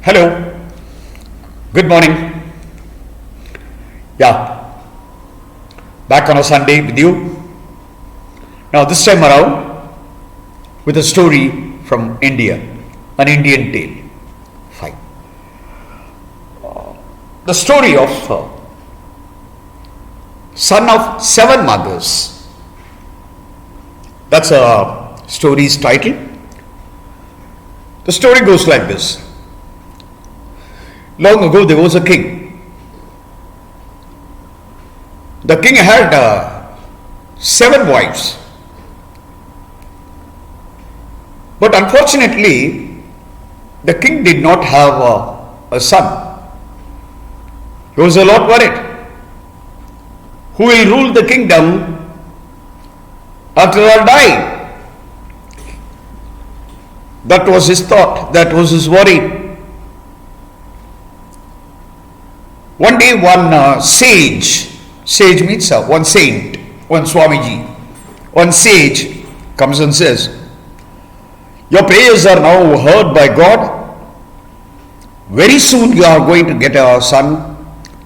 Hello, good morning. Yeah, back on a Sunday with you. Now, this time around with a story from India, an Indian tale. Fine. The story of son of seven mothers. That's a story's title. The story goes like this. Long ago, there was a king. The king had seven wives. But unfortunately, the king did not have a son. He was a lot worried. Who will rule the kingdom after I die? That was his thought, that was his worry. One day, one sage means one saint, one Swamiji, one sage comes and says, your prayers are now heard by God. Very soon you are going to get a son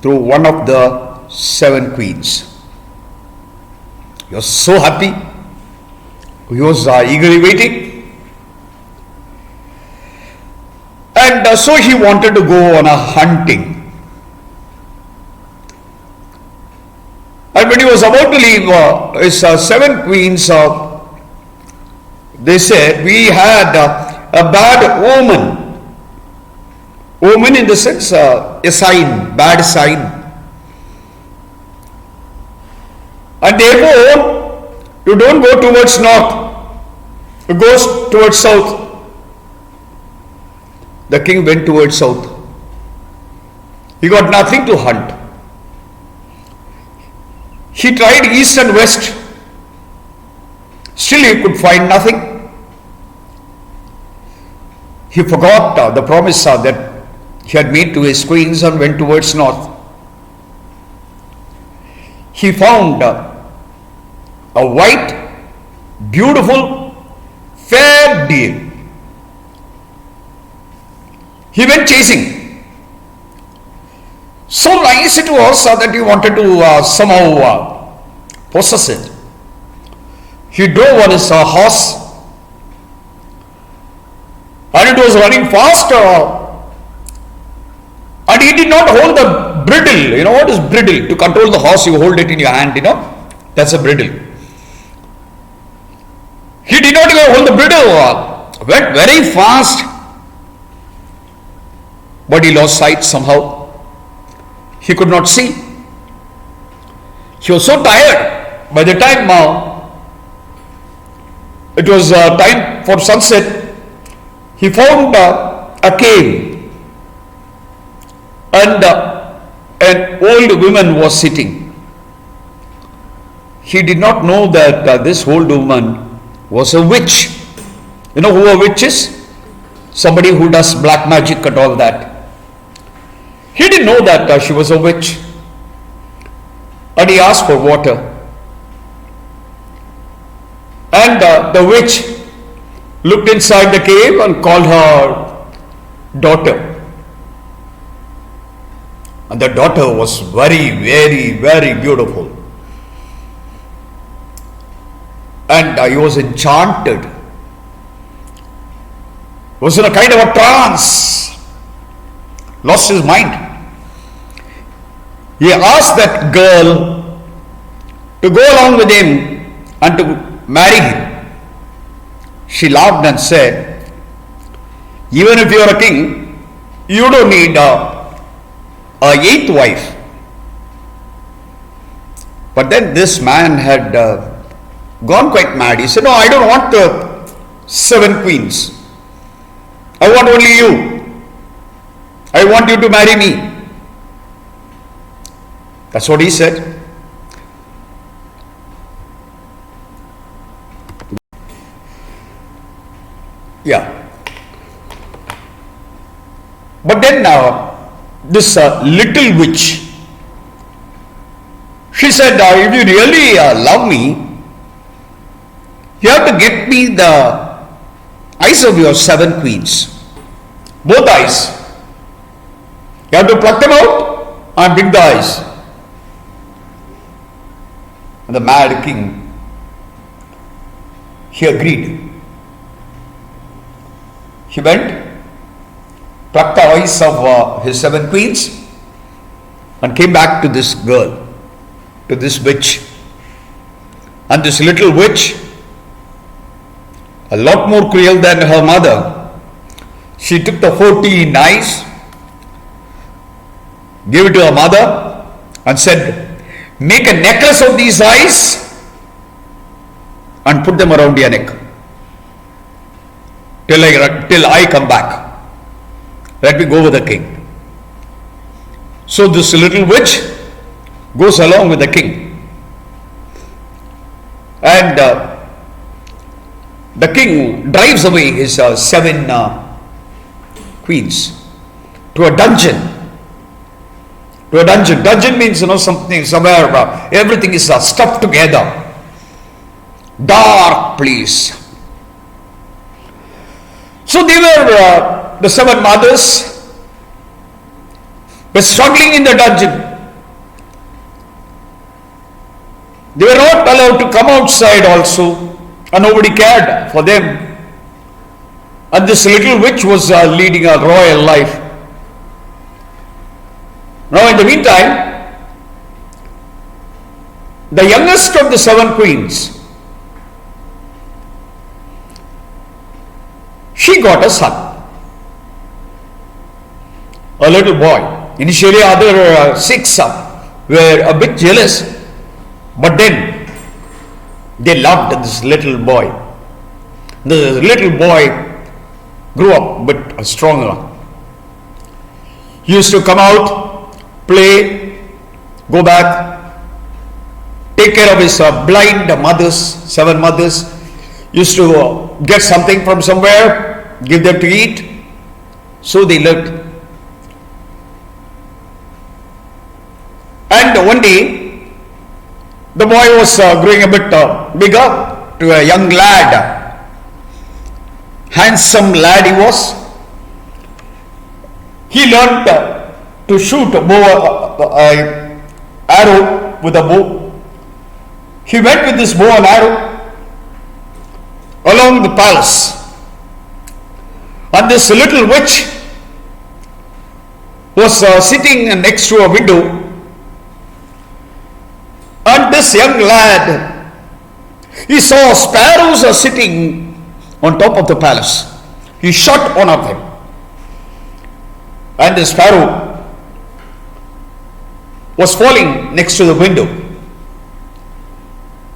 through one of the seven queens. He was so happy. He was eagerly waiting. And so he wanted to go on a hunting. And when he was about to leave his seven queens, they said, we had a bad omen. Omen in the sense, a sign, bad sign. And therefore, you don't go towards north, you go towards south. The king went towards south. He got nothing to hunt. He tried east and west. Still he could find nothing. He forgot the promise that he had made to his queens and went towards north. He found a white, beautiful, fair deer. He went chasing. So nice it was that he wanted to somehow possess it. He drove on his horse and it was running fast and he did not hold the bridle. You know what is bridle? To control the horse, you hold it in your hand, that's a bridle. He did not even hold the bridle, went very fast, but he lost sight somehow. He could not see. He was so tired. By the time it was time for sunset, he found a cave and an old woman was sitting. He did not know that this old woman was a witch. You know who a witch is? Somebody who does black magic and all that. He didn't know that she was a witch. And he asked for water. And the witch looked inside the cave and called her daughter. And the daughter was very, very, very beautiful. And he was enchanted. He was in a kind of a trance. Lost his mind. He asked that girl to go along with him and to marry him. She laughed and said, even if you are a king, you don't need a eighth wife. But then this man had gone quite mad. He said, no, I don't want the seven queens. I want only you. I want you to marry me. That's what he said. Yeah. But then this little witch, she said, if you really love me, you have to get me the eyes of your seven queens. Both eyes. You have to pluck them out and bring the eyes. And the mad king, he agreed. He went, plucked the eyes of his 7 queens, and came back to this girl, to this witch. And this little witch, a lot more cruel than her mother, she took the 14 eyes, gave it to her mother, and said, make a necklace of these eyes and put them around your neck till I come back. Let me go with the king. So this little witch goes along with the king. And the king drives away his 7 queens to a dungeon. To a dungeon. Dungeon means, something somewhere everything is stuffed together. Dark place. So they were the 7 mothers were struggling in the dungeon. They were not allowed to come outside also, and nobody cared for them. And this little witch was leading a royal life. Now in the meantime, the youngest of the 7 queens, she got a son, a little boy. Initially other 6 were a bit jealous, but then they loved this little boy. The little boy grew up a bit stronger. He used to come out, play, go back, take care of his blind mothers, 7 mothers. Used to get something from somewhere, give them to eat. So they lived. And one day, the boy was growing a bit bigger to a young lad. Handsome lad he was. He learned to shoot a arrow with a bow. He went with this bow and arrow along the palace. And this little witch was sitting next to a window. And this young lad, he saw sparrows are sitting on top of the palace. He shot one of them. And the sparrow was falling next to the window.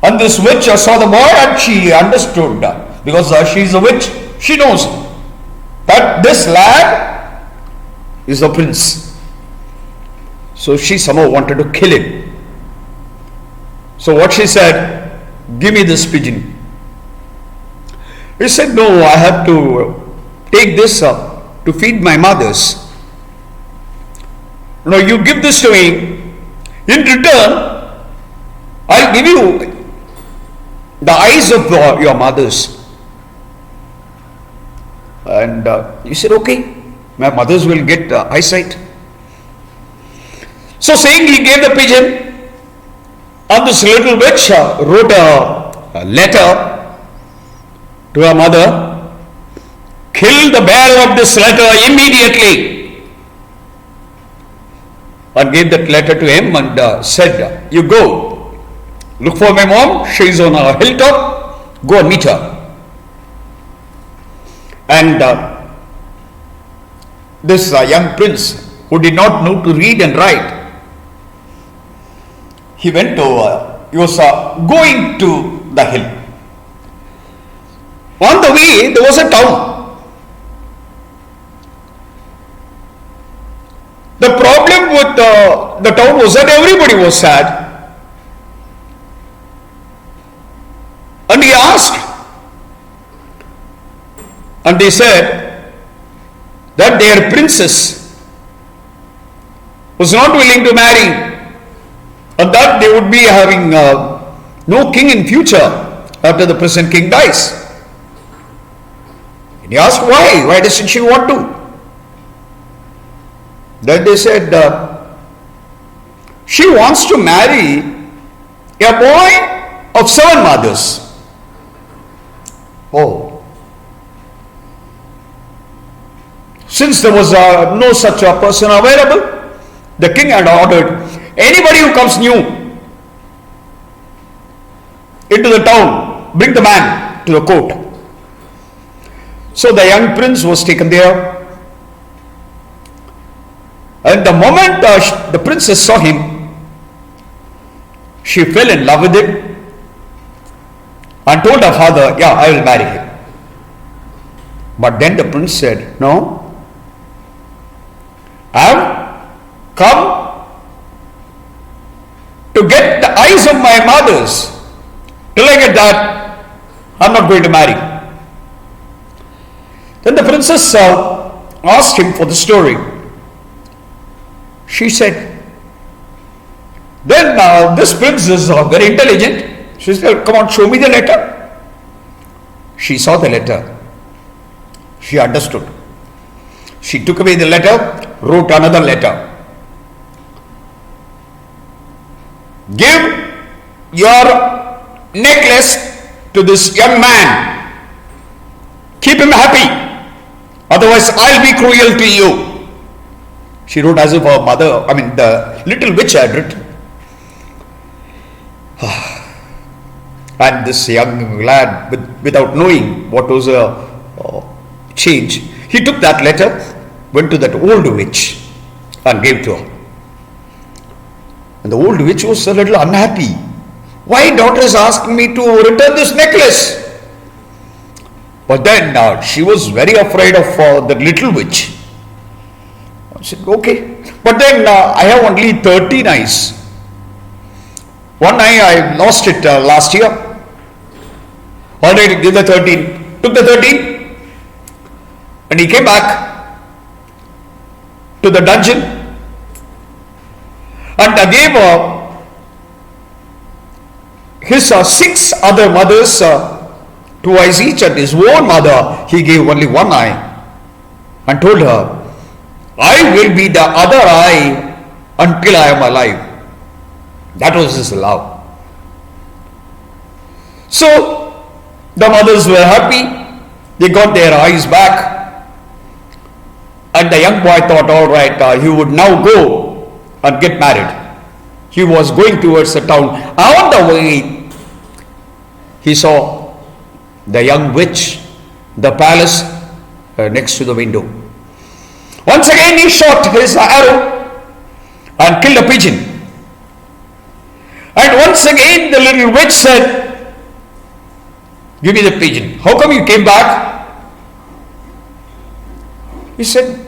And this witch saw the boy and she understood, because she is a witch, she knows that this lad is the prince. So she somehow wanted to kill him. So what she said, give me this pigeon. He said, no, I have to take this to feed my mothers. No, you give this to me. In return, I'll give you the eyes of your mothers. And he said, okay, my mothers will get eyesight. So saying, he gave the pigeon. And this little witch wrote a letter to her mother. Kill the bearer of this letter immediately. And gave that letter to him and said, you go, look for my mom, she is on a hilltop, go and meet her. And this young prince, who did not know to read and write, he was going to the hill. On the way, there was a town. The problem with the town was that everybody was sad. And he asked, and they said that their princess was not willing to marry, and that they would be having no king in future after the present king dies. And he asked why? Why doesn't she want to? Then they said, she wants to marry a boy of 7 mothers. Oh. Since there was no such a person available, the king had ordered anybody who comes new into the town, bring the man to the court. So the young prince was taken there. And the moment the princess saw him, she fell in love with him and told her father, yeah, I will marry him. But then the prince said, no, I have come to get the eyes of my mothers. Till I get that, I am not going to marry. Then the princess asked him for the story. She said, then this prince is very intelligent. She said, come on, show me the letter. She saw the letter. She understood. She took away the letter, wrote another letter. Give your necklace to this young man. Keep him happy. Otherwise, I'll be cruel to you. She wrote as if her mother, the little witch had written. And this young lad, without knowing what was a change, he took that letter, went to that old witch and gave to her. And the old witch was a little unhappy. Why daughter is asking me to return this necklace? But then she was very afraid of the little witch. I said, okay. But then I have only 13 eyes. One eye I lost it last year. Already give the 13. Took the 13. And he came back to the dungeon and gave his 6 other mothers 2 eyes each, and his own mother he gave only 1 eye and told her, I will be the other eye until I am alive. That was his love. So the mothers were happy. They got their eyes back. And the young boy thought, all right, he would now go and get married. He was going towards the town. On the way, he saw the young witch, the palace next to the window. Once again, he shot his arrow and killed a pigeon. And once again, the little witch said, give me the pigeon. How come you came back? He said,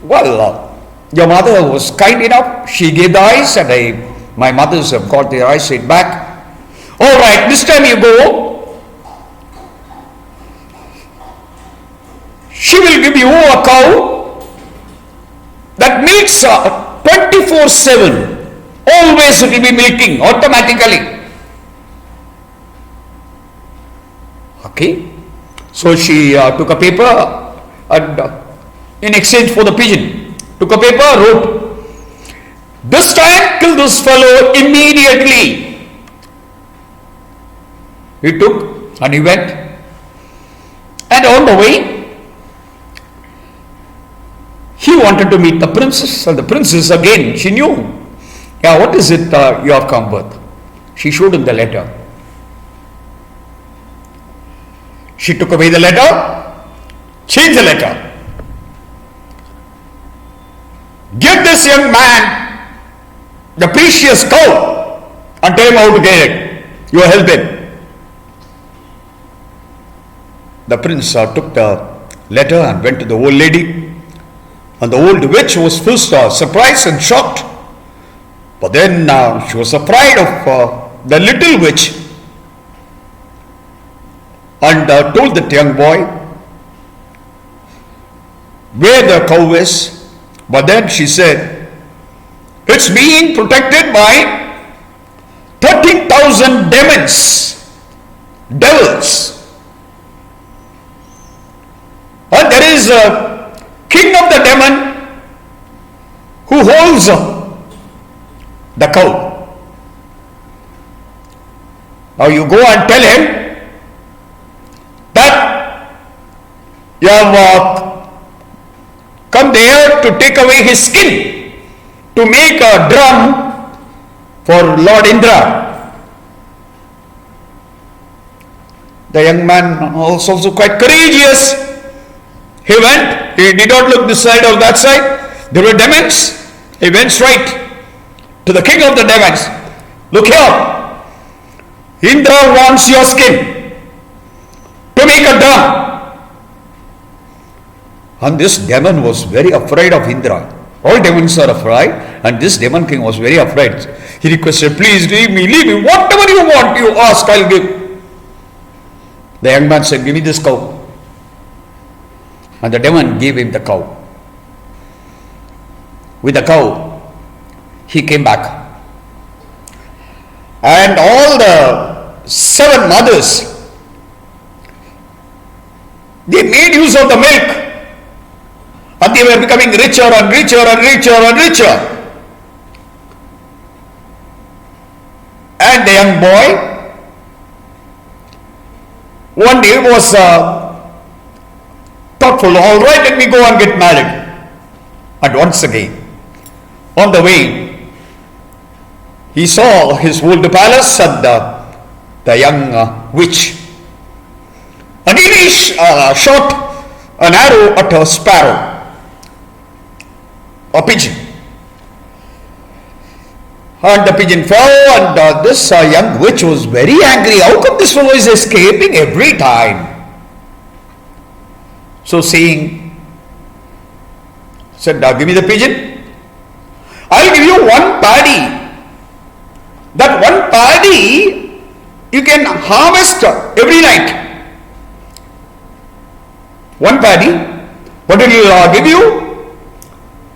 well, your mother was kind enough. She gave the eyes and my mothers have got their eyesight back. All right, this time you go. She will give you a cow that milks 24/7. Always it will be milking automatically. Okay. So she took a paper and in exchange for the pigeon, took a paper, wrote, this time kill this fellow immediately. He took and he went. And on the way, he wanted to meet the princess. And the princess again, she knew, yeah, what is it you have come with? She showed him the letter. She took away the letter, changed the letter. Give this young man the precious cow and tell him how to get it. You help him. The prince took the letter and went to the old lady. And the old witch was first surprised and shocked. But then she was afraid of the little witch and told that young boy where the cow is. But then she said, it's being protected by 13,000 devils. And there is a king of the demon who holds the cow. Now you go and tell him that you have come there to take away his skin to make a drum for Lord Indra. The young man was also quite courageous. He went, he did not look this side or that side. There were demons. He went straight to the king of the demons. Look here, Indra wants your skin to make a drum. And this demon was very afraid of Indra. All demons are afraid, and this demon king was very afraid. He requested, please leave me, whatever you want, you ask, I'll give. The young man said, give me this cow. And the demon gave him the cow. With the cow, he came back. And all the 7 mothers, they made use of the milk. And they were becoming richer and richer and richer and richer. And the young boy one day was thoughtful, all right, let me go and get married. And once again, on the way, he saw his old palace and the young witch. And he shot an arrow at a sparrow, a pigeon. And the pigeon fell, and this young witch was very angry. How come this fellow is escaping every time? So saying, said, give me the pigeon. I'll give you one paddy. That one paddy you can harvest every night. One paddy, what it will give you?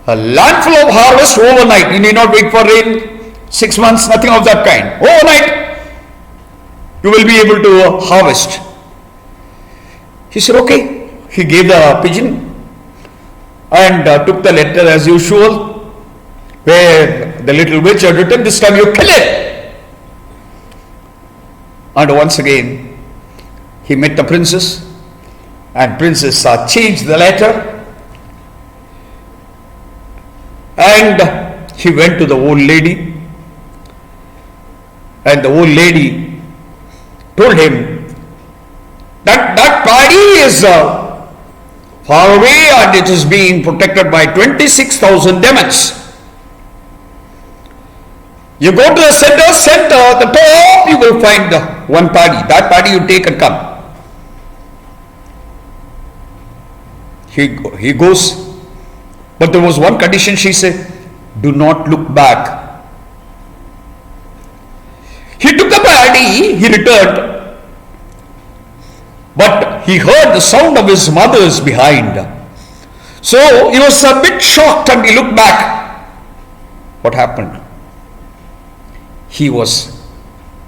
A land full of harvest overnight. You need not wait for rain. 6 months, nothing of that kind. Overnight, you will be able to harvest. He said, okay. He gave the pigeon and took the letter as usual, where the little witch had written, this time you kill it. And once again, he met the princess, and princess changed the letter, and he went to the old lady. And the old lady told him that that paddy is far away and it is being protected by 26,000 demons. You go to the center, the top, you will find one paddy. That paddy you take and come. He goes, but there was one condition. She said, do not look back. He took the paddy, he returned, but he heard the sound of his mother's behind. So he was a bit shocked and he looked back. What happened? He was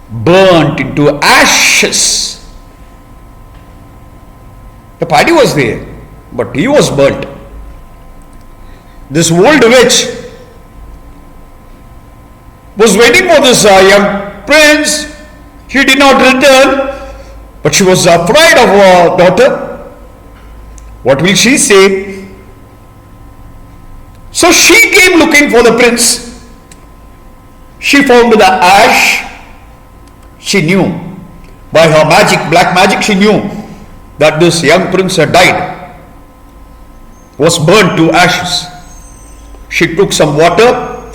burnt into ashes. The paddy was there, but he was burnt. This old witch was waiting for this young prince. He did not return, but she was afraid of her daughter. What will she say? So she came looking for the prince. She found the ash. She knew by her magic, black magic, she knew that this young prince had died, was burnt to ashes. She took some water,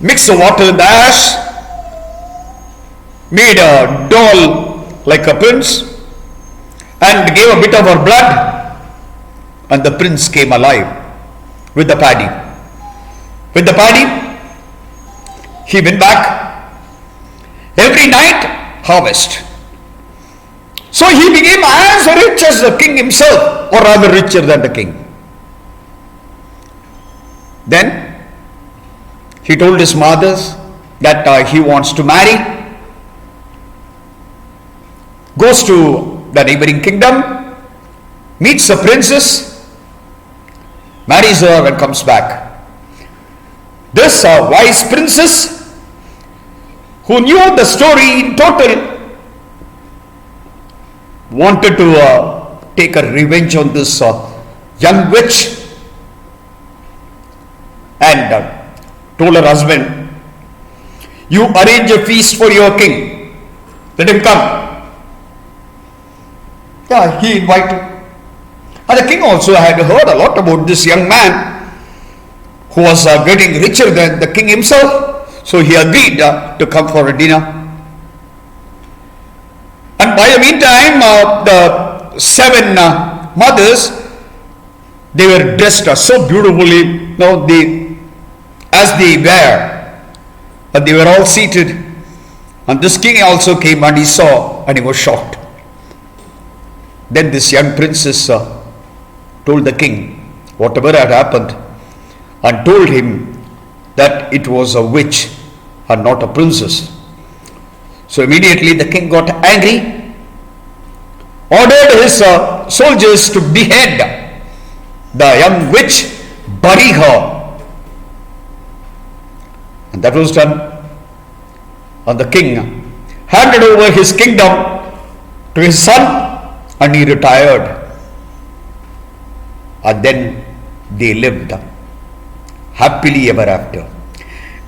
mixed the water in the ash, made a doll like a prince, and gave a bit of her blood, and the prince came alive with the paddy. With the paddy, he went back. Every night, harvest. So he became as rich as the king himself, or rather richer than the king. Then he told his mothers that he wants to marry, goes to the neighboring kingdom, meets the princess, marries her and comes back. This wise princess, who knew the story in total, wanted to take a revenge on this young witch, and told her husband, "You arrange a feast for your king. Let him come." Yeah, he invited. And the king also had heard a lot about this young man who was getting richer than the king himself. So he agreed to come for a dinner. And by the meantime, the seven mothers, they were dressed so beautifully, as they were. And they were all seated. And this king also came and he saw and he was shocked. Then this young princess told the king whatever had happened, and told him that it was a witch and not a princess. So immediately the king got angry, ordered his soldiers to behead the young witch, bury her. And that was done. And the king handed over his kingdom to his son, and he retired. And then they lived happily ever after.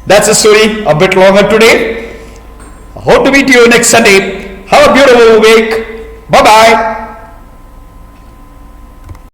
That's the story, a bit longer today. Hope to meet you next Sunday. Have a beautiful week. Bye bye.